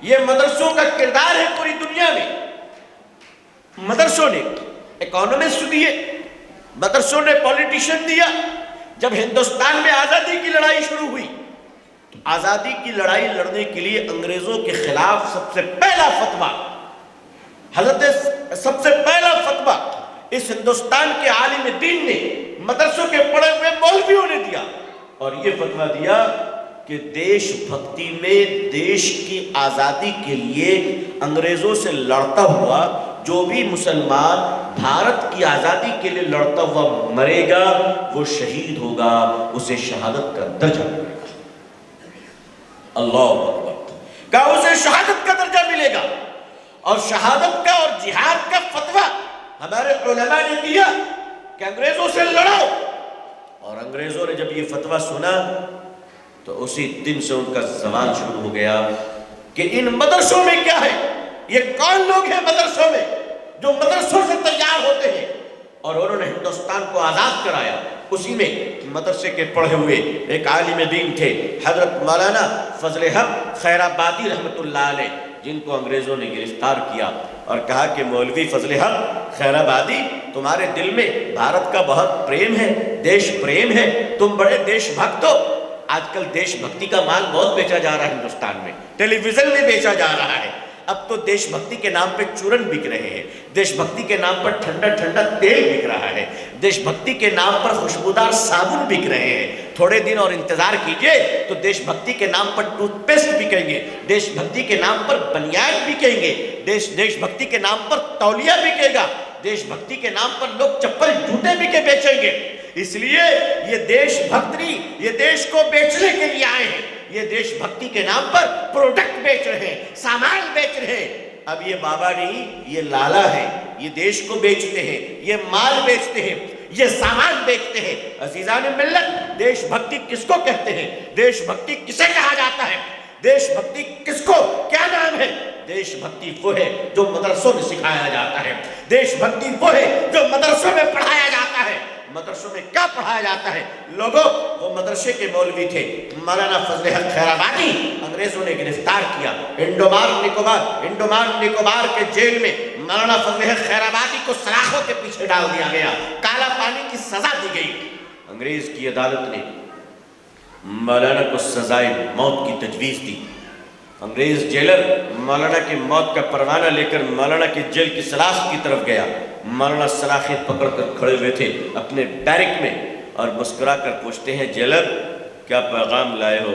یہ مدرسوں کا کردار ہے پوری دنیا میں. مدرسوں نے اکانومسٹ دیے، مدرسوں نے پولیٹیشین دیا. جب ہندوستان میں آزادی کی لڑائی شروع ہوئی تو آزادی کی لڑائی لڑنے کے لیے انگریزوں کے خلاف سب سے پہلا فتویٰ اس ہندوستان کے عالم دین نے مدرسوں کے پڑھے ہوئے مولویوں نے دیا، اور یہ فتویٰ دیا کہ دیش بھکتی میں دیش کی آزادی کے لیے انگریزوں سے لڑتا ہوا جو بھی مسلمان بھارت کی آزادی کے لیے لڑتا ہوا مرے گا وہ شہید ہوگا، اسے شہادت کا درجہ ملے گا. اللہ اکبر. کہا اسے شہادت کا درجہ ملے گا. اور شہادت کا اور جہاد کا فتویٰ ہمارے علماء نے دیا کہ انگریزوں سے لڑو. اور انگریزوں نے جب یہ فتویٰ سنا تو اسی دن سے ان کا زوال شروع ہو گیا کہ ان مدرسوں میں کیا ہے، یہ کون لوگ ہیں مدرسوں میں جو مدرسوں سے تیار ہوتے ہیں. اور انہوں نے ہندوستان کو آزاد کرایا. اسی میں مدرسے کے پڑھے ہوئے ایک عالم دین تھے حضرت مولانا فضل حق خیر آبادی رحمۃ اللہ علیہ، جن کو انگریزوں نے گرفتار کیا اور کہا کہ مولوی فضل حق خیر آبادی، تمہارے دل میں بھارت کا بہت پریم ہے، دیش پریم ہے، تم بڑے دیش بھکت ہو. آج کل دیش بھکتی کا مال بہت بیچا جا رہا ہے ہندوستان میں، ٹیلی ویژن میں بیچا جا رہا ہے. اب تو دیش بھکتی کے نام پہ چورن بک رہے ہیں، دیش بھکتی کے نام پر ٹھنڈا ٹھنڈا تیل بک رہا ہے، دیش بھکتی کے نام پر خوشبودار صابن بک رہے ہیں. تھوڑے دن اور انتظار کیجئے تو دیش بھکتی کے نام پر ٹوتھ پیسٹ بکیں گے، دیش بھکتی کے نام پر بنیان بکیں گے، دیش بھکتی کے نام پر تولیہ بکے گا، دیش بھکتی کے نام پر لوگ چپل جوتے بھی کے بیچیں گے. اس لیے یہ دیش بھکتی یہ دیش کو بیچنے کے لیے آئے ہیں، یہ دیش بھکتی کے نام پر پروڈکٹ بیچ رہے ہیں، سامان بیچ رہے ہیں. اب یہ بابا نہیں، یہ لالا ہے، یہ دیش کو بیچتے ہیں، یہ مال بیچتے ہیں، یہ سامان بیچتے ہیں. عزیزان ملت، دیش بھکتی کس کو کہتے ہیں؟ دیش بھکتی کسے کہا جاتا ہے؟ دیش بھکتی کس کو کیا نام ہے؟ دیش بھکتی وہ ہے جو مدرسوں میں سکھایا جاتا ہے، دیش بھکتی وہ ہے جو مدرسوں میں پڑھایا جاتا ہے. مدرسوں میں کیا پڑھایا جاتا ہے لوگوں؟ وہ مدرسے کے مولوی تھے مولانا فضل حق خیر آبادی، انگریزوں نے گرفتار کیا. انڈومان نکوبار کے جیل میں مولانا فضل حق خیر آبادی کو سلاخوں کے پیچھے ڈال دیا گیا، کالا پانی کی سزا دی گئی. انگریز کی عدالت نے مولانا کو سزائے موت کی تجویز دی. انگریز جیلر مولانا کی موت کا پروانہ لے کر مولانا کی جیل کی سلاخ کی طرف گیا. مولانا سلاخیں پکڑ کر کھڑے ہوئے تھے اپنے بیرک میں اور مسکرا کر پوچھتے ہیں، جیلر کیا پیغام لائے ہو،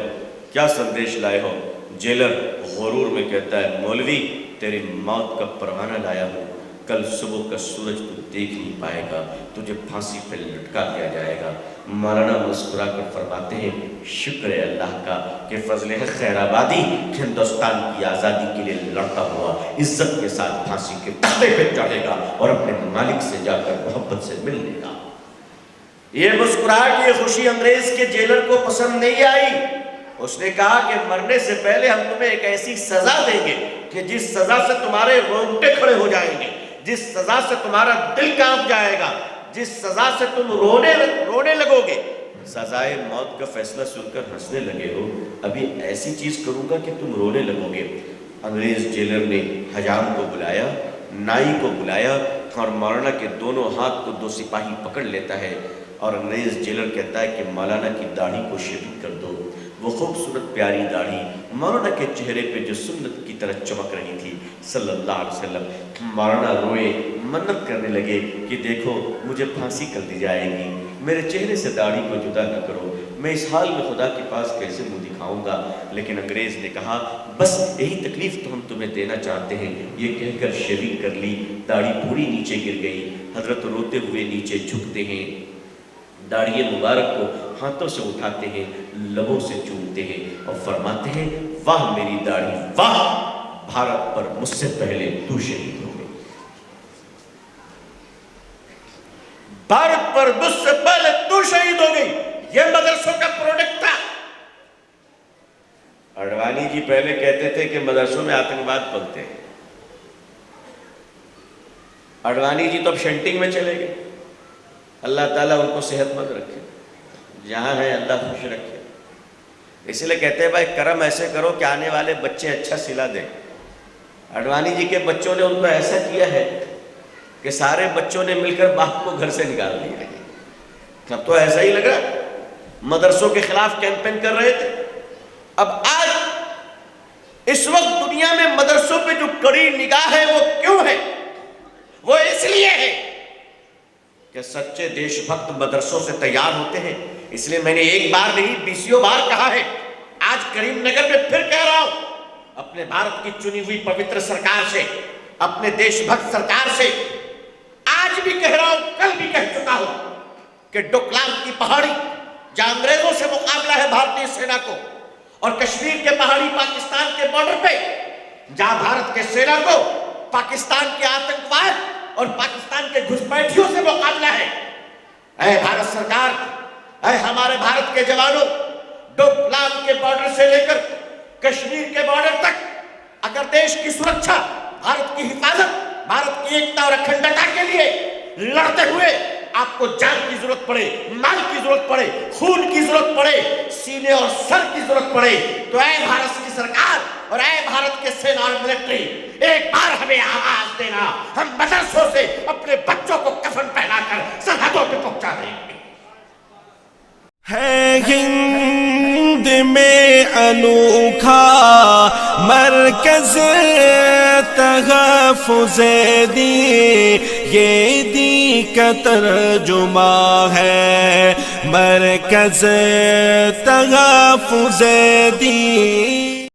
کیا سندیش لائے ہو؟ جیلر غرور میں کہتا ہے، مولوی تیری موت کا پروانہ لایا ہوں، کل صبح کا سورج تو دیکھ نہیں پائے گا، تجھے پھانسی پہ لٹکا دیا جائے گا. مولانا مسکرا کر فرماتے ہیں، شکر ہے اللہ کا کہ فضل حق خیر آبادی ہندوستان کی آزادی کے لیے لڑتا ہوا عزت کے ساتھ پھانسی کے تختے پہ چڑھے گا اور اپنے مالک سے جا کر محبت سے مل لے گا. یہ مسکراہٹ، یہ خوشی انگریز کے جیلر کو پسند نہیں آئی. اس نے کہا کہ مرنے سے پہلے ہم تمہیں ایک ایسی سزا دیں گے کہ جس سزا سے تمہارے رونگٹے کھڑے ہو جائیں گے، جس سزا سے تمہارا دل کانپ جائے گا، جس سزا سے تم رونے لگو گے. سزائے موت کا فیصلہ سن کر ہنسنے لگے ہو، ابھی ایسی چیز کروں گا کہ تم رونے لگو گے. انگریز جیلر نے حجام کو بلایا، نائی کو بلایا اور مولانا کے دونوں ہاتھ کو دو سپاہی پکڑ لیتا ہے اور انگریز جیلر کہتا ہے کہ مولانا کی داڑھی کو شیونگ کر دو. وہ خوبصورت پیاری داڑھی مولانا کے چہرے پہ جو سنت کی طرح چمک رہی تھی صلی اللہ علیہ وسلم. مولانا روئے، منت کرنے لگے کہ دیکھو مجھے پھانسی کر دی جائے گی، میرے چہرے سے داڑھی کو جدا نہ کرو، میں اس حال میں خدا کے پاس کیسے منہ دکھاؤں گا. لیکن انگریز نے کہا بس یہی تکلیف تو ہم تمہیں دینا چاہتے ہیں. یہ کہہ کر شیونگ کر لی، داڑھی پوری نیچے گر گئی. حضرت روتے ہوئے نیچے جھکتے ہیں، داڑھی مبارک کو ہاتھوں سے اٹھاتے ہیں، لبوں سے چومتے ہیں اور فرماتے ہیں، واہ میری داڑھی واہ، بھارت پر مجھ سے پہلے تو شہید ہو گئی، بھارت پر مجھ سے پہلے تو شہید ہو گئی. یہ مدرسوں کا پروڈکٹ تھا. اڈوانی جی پہلے کہتے تھے کہ مدرسوں میں آتنکواد پلتے ہیں. اڈوانی جی تو اب شنٹنگ میں چلے گئے. اللہ تعالیٰ ان کو صحت مند رکھے، جہاں ہے اللہ خوش رکھے. اس لیے کہتے ہیں بھائی کرم ایسے کرو کہ آنے والے بچے اچھا سلا دیں. اڈوانی جی کے بچوں نے ان کو ایسا کیا ہے کہ سارے بچوں نے مل کر باپ کو گھر سے نکال دیا ہے. اب تو ایسا ہی لگ رہا, مدرسوں کے خلاف کیمپین کر رہے تھے. اب آج اس وقت دنیا میں مدرسوں پہ جو کڑی نگاہ ہے وہ کیوں ہے؟ وہ اس لیے ہے کہ سچے دیش بھکت مدرسوں سے تیار ہوتے ہیں. اس لیے میں نے ایک بار نہیں 20 بار کہا ہے, آج کریم نگر میں پھر کہہ رہا ہوں, اپنے بھارت کی چنی ہوئی پوتر سرکار سے, اپنے دیش بھکت سرکار سے آج بھی کہہ رہا ہوں, کل بھی کہہ چکا ہوں کہ ڈوکلام کی پہاڑی جہاں انگریزوں سے مقابلہ ہے بھارتی سینا کو, اور کشمیر کے پہاڑی پاکستان کے بارڈر پہ جہاں بھارت کے سینا کو پاکستان کے آتنکواد اور پاکستان کے گھسپیٹھیوں سے مقابلہ ہے. اے بھارت سرکار, اے ہمارے بھارت کے جوانوں, ڈوکلام کے بارڈر سے لے کر کشمیر کے بارڈر تک اگر دیش کی سرکشا, بھارت کی حفاظت, بھارت کی ایکتا اور اکھنڈتا کے لیے لڑتے ہوئے آپ کو جان کی ضرورت پڑے, مال کی ضرورت پڑے, خون کی ضرورت پڑے, سینے اور سر کی ضرورت پڑے, تو اے بھارت کی سرکار اور اے بھارت کے سینا اور ملٹری, ایک بار ہمیں آواز دینا, ہم مدرسوں سے اپنے بچوں کو کفن پہنا کر سرحدوں پہ پہنچا دیں گے. ہے ہند میں انوکھا مرکز تحفظ دین, یہ دین کا ترجمہ ہے مرکز تحفظ دین.